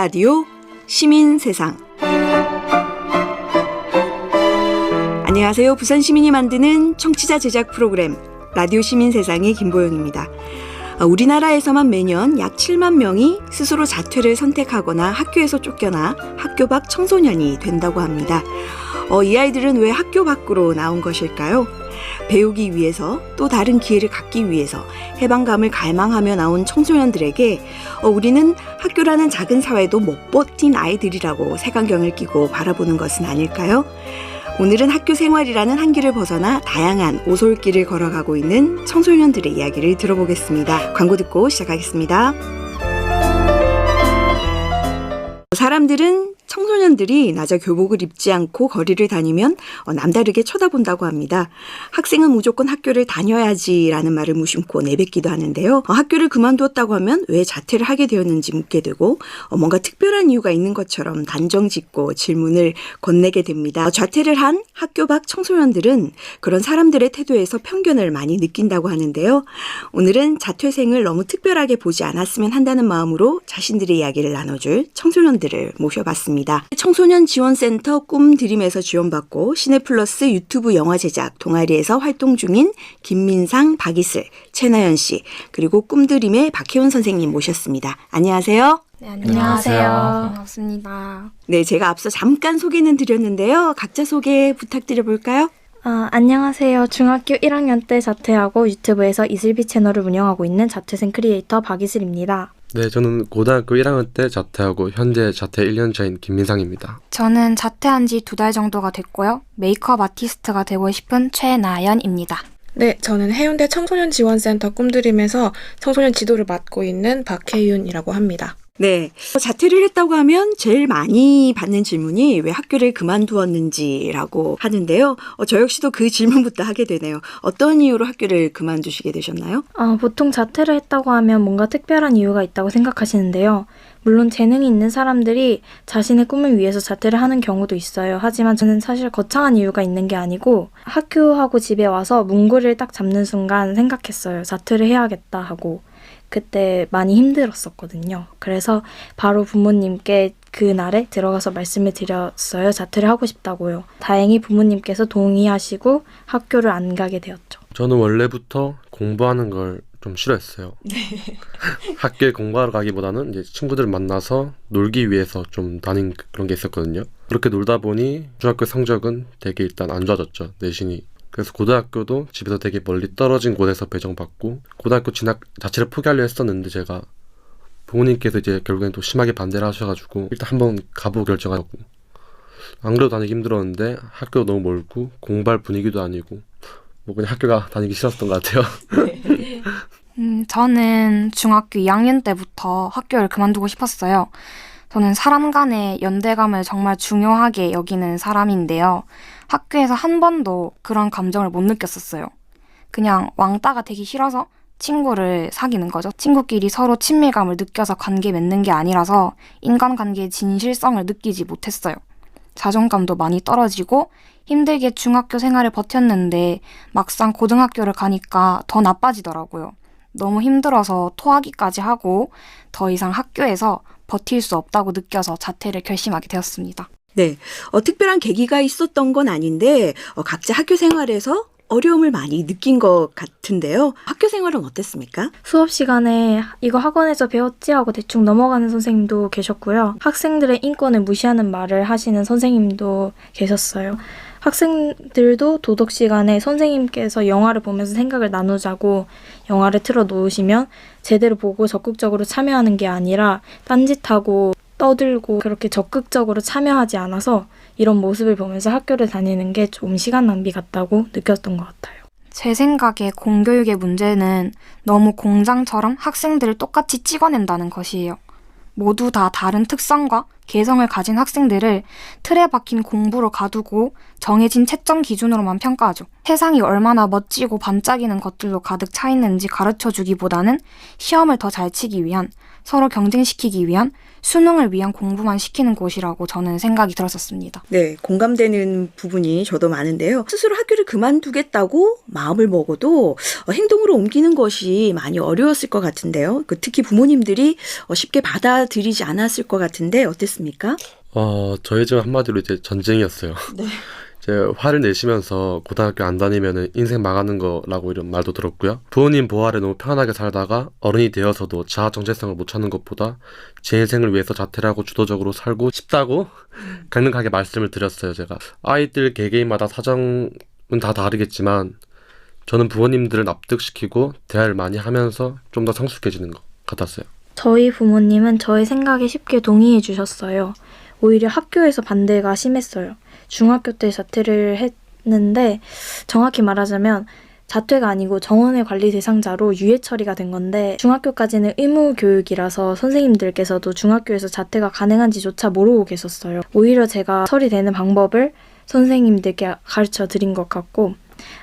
라디오 시민세상. 안녕하세요. 부산 시민이 만드는 청취자 제작 프로그램 라디오 시민세상의 김보영입니다. 우리나라에서만 매년 약 7만 명이 스스로 자퇴를 선택하거나 학교에서 쫓겨나 학교 밖 청소년이 된다고 합니다. 이 아이들은 왜 학교 밖으로 나온 것일까요? 배우기 위해서, 또 다른 기회를 갖기 위해서 해방감을 갈망하며 나온 청소년들에게 우리는 학교라는 작은 사회도 못 버틴 아이들이라고 색안경을 끼고 바라보는 것은 아닐까요? 오늘은 학교 생활이라는 한계를 벗어나 다양한 오솔길을 걸어가고 있는 청소년들의 이야기를 들어보겠습니다. 광고 듣고 시작하겠습니다. 사람들은 청소년들이 낮에 교복을 입지 않고 거리를 다니면 남다르게 쳐다본다고 합니다. 학생은 무조건 학교를 다녀야지라는 말을 무심코 내뱉기도 하는데요. 학교를 그만두었다고 하면 왜 자퇴를 하게 되었는지 묻게 되고 뭔가 특별한 이유가 있는 것처럼 단정 짓고 질문을 건네게 됩니다. 자퇴를 한 학교 밖 청소년들은 그런 사람들의 태도에서 편견을 많이 느낀다고 하는데요. 오늘은 자퇴생을 너무 특별하게 보지 않았으면 한다는 마음으로 자신들의 이야기를 나눠줄 청소년들을 모셔봤습니다. 청소년 지원센터 꿈드림에서 지원받고 시네플러스 유튜브 영화 제작 동아리에서 활동 중인 김민상, 박이슬, 최나연 씨, 그리고 꿈드림의 박혜원 선생님 모셨습니다. 안녕하세요. 네, 안녕하세요. 반갑습니다. 네, 제가 앞서 잠깐 소개는 드렸는데요. 각자 소개 부탁드려볼까요? 안녕하세요. 중학교 1학년 때 자퇴하고 유튜브에서 이슬비 채널을 운영하고 있는 자퇴생 크리에이터 박이슬입니다. 네, 저는 고등학교 1학년 때 자퇴하고 현재 자퇴 1년 차인 김민상입니다. 저는 자퇴한 지 2달 정도가 됐고요. 메이크업 아티스트가 되고 싶은 최나연입니다. 네, 저는 해운대 청소년지원센터 꿈드림에서 청소년 지도를 맡고 있는 박혜윤이라고 합니다. 네, 자퇴를 했다고 하면 제일 많이 받는 질문이 왜 학교를 그만두었는지라고 하는데요. 저 역시도 그 질문부터 하게 되네요. 어떤 이유로 학교를 그만두시게 되셨나요? 보통 자퇴를 했다고 하면 뭔가 특별한 이유가 있다고 생각하시는데요. 물론 재능이 있는 사람들이 자신의 꿈을 위해서 자퇴를 하는 경우도 있어요. 하지만 저는 사실 거창한 이유가 있는 게 아니고 학교하고 집에 와서 문고리를 딱 잡는 순간 생각했어요. 자퇴를 해야겠다 하고. 그때 많이 힘들었었거든요. 그래서 바로 부모님께 그날에 들어가서 말씀을 드렸어요. 자퇴를 하고 싶다고요. 다행히 부모님께서 동의하시고 학교를 안 가게 되었죠. 저는 원래부터 공부하는 걸 좀 싫어했어요. 네. 학교에 공부하러 가기보다는 이제 친구들 만나서 놀기 위해서 좀 다닌 그런 게 있었거든요. 그렇게 놀다 보니 중학교 성적은 되게 일단 안 좋아졌죠. 내신이. 그래서 고등학교도 집에서 되게 멀리 떨어진 곳에서 배정받고 고등학교 진학 자체를 포기하려 했었는데 제가 부모님께서 이제 결국엔 또 심하게 반대를 하셔가지고 일단 한번 가보고 결정하고 안 그래도 다니기 힘들었는데 학교도 너무 멀고 공부할 분위기도 아니고 뭐 그냥 학교가 다니기 싫었던 것 같아요. 저는 중학교 2학년 때부터 학교를 그만두고 싶었어요. 저는 사람 간의 연대감을 정말 중요하게 여기는 사람인데요. 학교에서 한 번도 그런 감정을 못 느꼈었어요. 그냥 왕따가 되기 싫어서 친구를 사귀는 거죠. 친구끼리 서로 친밀감을 느껴서 관계 맺는 게 아니라서 인간관계의 진실성을 느끼지 못했어요. 자존감도 많이 떨어지고 힘들게 중학교 생활을 버텼는데 막상 고등학교를 가니까 더 나빠지더라고요. 너무 힘들어서 토하기까지 하고 더 이상 학교에서 버틸 수 없다고 느껴서 자퇴를 결심하게 되었습니다. 네, 특별한 계기가 있었던 건 아닌데 각자 학교 생활에서 어려움을 많이 느낀 것 같은데요. 학교 생활은 어땠습니까? 수업 시간에 이거 학원에서 배웠지 하고 대충 넘어가는 선생님도 계셨고요. 학생들의 인권을 무시하는 말을 하시는 선생님도 계셨어요. 학생들도 도덕 시간에 선생님께서 영화를 보면서 생각을 나누자고 영화를 틀어 놓으시면 제대로 보고 적극적으로 참여하는 게 아니라 딴짓하고 떠들고 그렇게 적극적으로 참여하지 않아서 이런 모습을 보면서 학교를 다니는 게 좀 시간 낭비 같다고 느꼈던 것 같아요. 제 생각에 공교육의 문제는 너무 공장처럼 학생들을 똑같이 찍어낸다는 것이에요. 모두 다 다른 특성과 개성을 가진 학생들을 틀에 박힌 공부로 가두고 정해진 채점 기준으로만 평가하죠. 세상이 얼마나 멋지고 반짝이는 것들로 가득 차 있는지 가르쳐주기보다는 시험을 더 잘 치기 위한 서로 경쟁시키기 위한 수능을 위한 공부만 시키는 곳이라고 저는 생각이 들었었습니다. 네, 공감되는 부분이 저도 많은데요. 스스로 학교를 그만두겠다고 마음을 먹어도 행동으로 옮기는 것이 많이 어려웠을 것 같은데요. 특히 부모님들이 쉽게 받아들이지 않았을 것 같은데 어땠습니까? 저희 집 한마디로 이제 전쟁이었어요. 네. 이제 화를 내시면서 고등학교 안 다니면은 인생 망하는 거라고 이런 말도 들었고요. 부모님 보호 아래 너무 편안하게 살다가 어른이 되어서도 자아 정체성을 못 찾는 것보다 제 인생을 위해서 자퇴를 하고 주도적으로 살고 싶다고 강력하게 말씀을 드렸어요, 제가. 아이들 개개인마다 사정은 다 다르겠지만 저는 부모님들을 납득시키고 대화를 많이 하면서 좀 더 성숙해지는 것 같았어요. 저희 부모님은 저의 생각에 쉽게 동의해 주셨어요. 오히려 학교에서 반대가 심했어요. 중학교 때 자퇴를 했는데 정확히 말하자면 자퇴가 아니고 정원의 관리 대상자로 유예 처리가 된 건데 중학교까지는 의무 교육이라서 선생님들께서도 중학교에서 자퇴가 가능한지조차 모르고 계셨어요. 오히려 제가 처리되는 방법을 선생님들께 가르쳐 드린 것 같고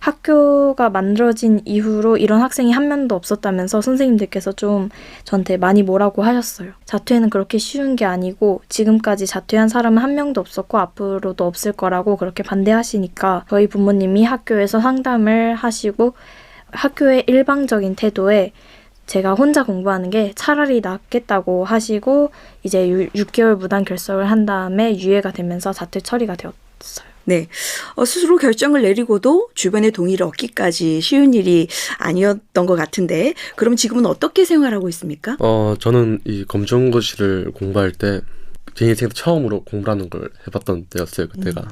학교가 만들어진 이후로 이런 학생이 한 명도 없었다면서 선생님들께서 좀 저한테 많이 뭐라고 하셨어요. 자퇴는 그렇게 쉬운 게 아니고 지금까지 자퇴한 사람은 한 명도 없었고 앞으로도 없을 거라고 그렇게 반대하시니까 저희 부모님이 학교에서 상담을 하시고 학교의 일방적인 태도에 제가 혼자 공부하는 게 차라리 낫겠다고 하시고 이제 6개월 무단 결석을 한 다음에 유예가 되면서 자퇴 처리가 되었어요. 네, 스스로 결정을 내리고도 주변의 동의를 얻기까지 쉬운 일이 아니었던 것 같은데 그럼 지금은 어떻게 생활하고 있습니까? 저는 이 검정고시를 공부할 때 제 인생에서 처음으로 공부라는 걸 해봤던 때였어요, 그때가.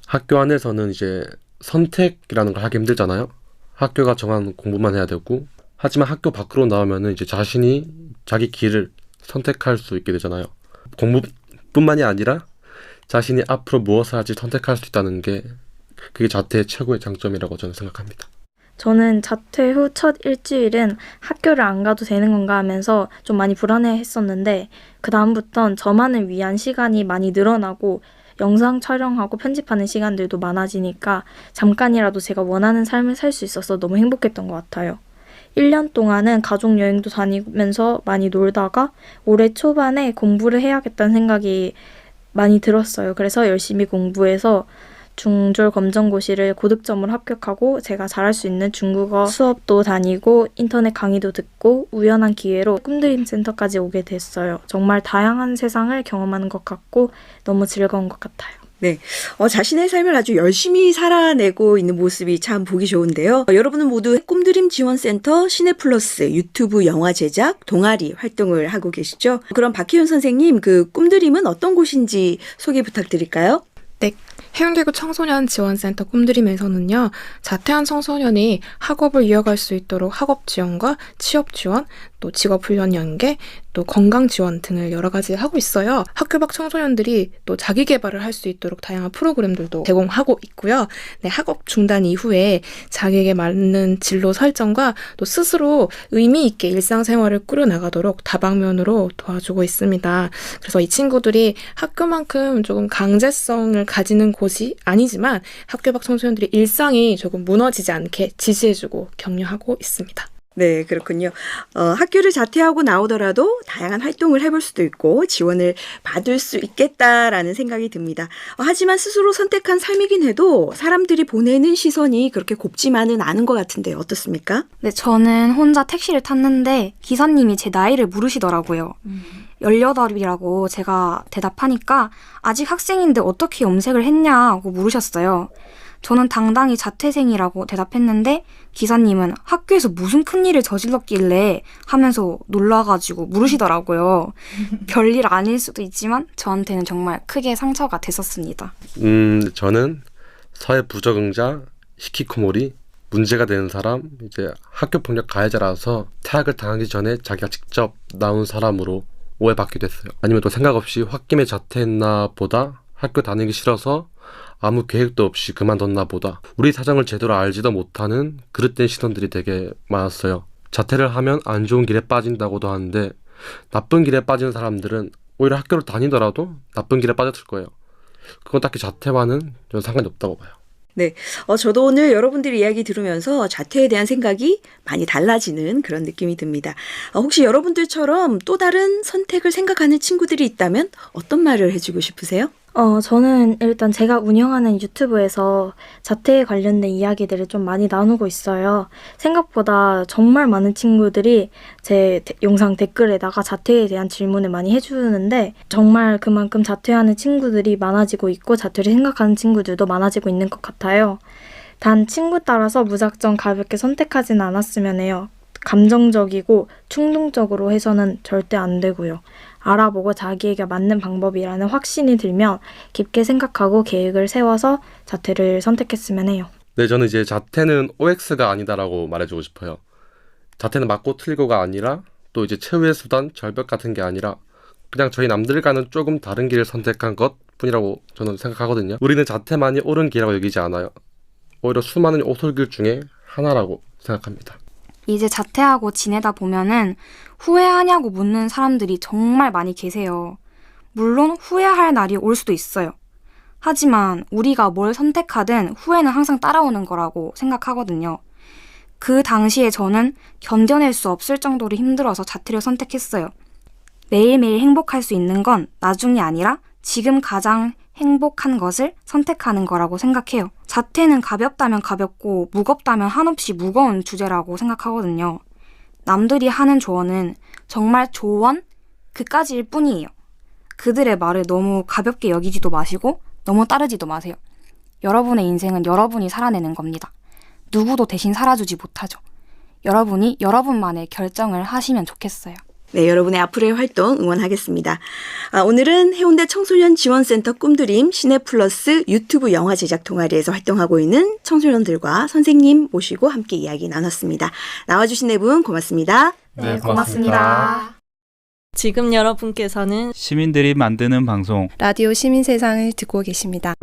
학교 안에서는 이제 선택이라는 걸 하기 힘들잖아요. 학교가 정한 공부만 해야 되고 하지만 학교 밖으로 나오면은 이제 자신이 자기 길을 선택할 수 있게 되잖아요. 공부뿐만이 아니라 자신이 앞으로 무엇을 할지 선택할 수 있다는 게 그게 자퇴의 최고의 장점이라고 저는 생각합니다. 저는 자퇴 후 첫 일주일은 학교를 안 가도 되는 건가 하면서 좀 많이 불안해했었는데 그 다음부턴 저만을 위한 시간이 많이 늘어나고 영상 촬영하고 편집하는 시간들도 많아지니까 잠깐이라도 제가 원하는 삶을 살 수 있어서 너무 행복했던 것 같아요. 1년 동안은 가족 여행도 다니면서 많이 놀다가 올해 초반에 공부를 해야겠다는 생각이 많이 들었어요. 그래서 열심히 공부해서 중졸 검정고시를 고득점으로 합격하고 제가 잘할 수 있는 중국어 수업도 다니고 인터넷 강의도 듣고 우연한 기회로 꿈드림 센터까지 오게 됐어요. 정말 다양한 세상을 경험하는 것 같고 너무 즐거운 것 같아요. 네, 자신의 삶을 아주 열심히 살아내고 있는 모습이 참 보기 좋은데요. 여러분은 모두 꿈드림 지원센터 시네플러스 유튜브 영화 제작 동아리 활동을 하고 계시죠? 그럼 박혜윤 선생님, 그 꿈드림은 어떤 곳인지 소개 부탁드릴까요? 네, 해운대구 청소년 지원센터 꿈드림에서는요, 자퇴한 청소년이 학업을 이어갈 수 있도록 학업 지원과 취업 지원, 또 직업 훈련 연계, 또 건강 지원 등을 여러 가지 하고 있어요. 학교 밖 청소년들이 또 자기 개발을 할 수 있도록 다양한 프로그램들도 제공하고 있고요. 네, 학업 중단 이후에 자기에게 맞는 진로 설정과 또 스스로 의미 있게 일상생활을 꾸려나가도록 다방면으로 도와주고 있습니다. 그래서 이 친구들이 학교만큼 조금 강제성을 가지는 곳이 아니지만 학교 밖 청소년들이 일상이 조금 무너지지 않게 지지해주고 격려하고 있습니다. 네, 그렇군요. 학교를 자퇴하고 나오더라도 다양한 활동을 해볼 수도 있고 지원을 받을 수 있겠다라는 생각이 듭니다. 하지만 스스로 선택한 삶이긴 해도 사람들이 보내는 시선이 그렇게 곱지만은 않은 것 같은데 어떻습니까? 네, 저는 혼자 택시를 탔는데 기사님이 제 나이를 물으시더라고요. 18이라고 제가 대답하니까 아직 학생인데 어떻게 염색을 했냐고 물으셨어요. 저는 당당히 자퇴생이라고 대답했는데 기사님은 학교에서 무슨 큰일을 저질렀길래 하면서 놀라가지고 물으시더라고요. 별일 아닐 수도 있지만 저한테는 정말 크게 상처가 됐었습니다. 저는 사회 부적응자, 히키코모리, 문제가 되는 사람, 이제 학교폭력 가해자라서 퇴학을 당하기 전에 자기가 직접 나온 사람으로 오해받게 됐어요. 아니면 또 생각 없이 홧김에 자퇴했나 보다, 학교 다니기 싫어서 아무 계획도 없이 그만뒀나 보다, 우리 사정을 제대로 알지도 못하는 그릇된 시선들이 되게 많았어요. 자퇴를 하면 안 좋은 길에 빠진다고도 하는데 나쁜 길에 빠지는 사람들은 오히려 학교를 다니더라도 나쁜 길에 빠졌을 거예요. 그건 딱히 자퇴와는 좀 상관이 없다고 봐요. 저도 오늘 여러분들 이야기 들으면서 자퇴에 대한 생각이 많이 달라지는 그런 느낌이 듭니다. 혹시 여러분들처럼 또 다른 선택을 생각하는 친구들이 있다면 어떤 말을 해주고 싶으세요? 저는 일단 제가 운영하는 유튜브에서 자퇴에 관련된 이야기들을 좀 많이 나누고 있어요. 생각보다 정말 많은 친구들이 제 영상 댓글에다가 자퇴에 대한 질문을 많이 해주는데 정말 그만큼 자퇴하는 친구들이 많아지고 있고 자퇴를 생각하는 친구들도 많아지고 있는 것 같아요. 단 친구 따라서 무작정 가볍게 선택하진 않았으면 해요. 감정적이고 충동적으로 해서는 절대 안 되고요. 알아보고 자기에게 맞는 방법이라는 확신이 들면 깊게 생각하고 계획을 세워서 자퇴를 선택했으면 해요. 네, 저는 이제 자퇴는 OX가 아니다라고 말해주고 싶어요. 자퇴는 맞고 틀리고가 아니라 또 이제 최후의 수단, 절벽 같은 게 아니라 그냥 저희 남들과는 조금 다른 길을 선택한 것 뿐이라고 저는 생각하거든요. 우리는 자퇴만이 옳은 길이라고 여기지 않아요. 오히려 수많은 오솔길 중에 하나라고 생각합니다. 이제 자퇴하고 지내다 보면은 후회하냐고 묻는 사람들이 정말 많이 계세요. 물론 후회할 날이 올 수도 있어요. 하지만 우리가 뭘 선택하든 후회는 항상 따라오는 거라고 생각하거든요. 그 당시에 저는 견뎌낼 수 없을 정도로 힘들어서 자퇴를 선택했어요. 매일매일 행복할 수 있는 건 나중이 아니라 지금 가장 행복한 것을 선택하는 거라고 생각해요. 자퇴는 가볍다면 가볍고 무겁다면 한없이 무거운 주제라고 생각하거든요. 남들이 하는 조언은 정말 조언? 그까지일 뿐이에요. 그들의 말을 너무 가볍게 여기지도 마시고 너무 따르지도 마세요. 여러분의 인생은 여러분이 살아내는 겁니다. 누구도 대신 살아주지 못하죠. 여러분이 여러분만의 결정을 하시면 좋겠어요. 네, 여러분의 앞으로의 활동 응원하겠습니다. 오늘은 해운대 청소년 지원센터 꿈드림 시네플러스 유튜브 영화 제작 동아리에서 활동하고 있는 청소년들과 선생님 모시고 함께 이야기 나눴습니다. 나와주신 네 분 고맙습니다. 네, 고맙습니다. 지금 여러분께서는 시민들이 만드는 방송 라디오 시민세상을 듣고 계십니다.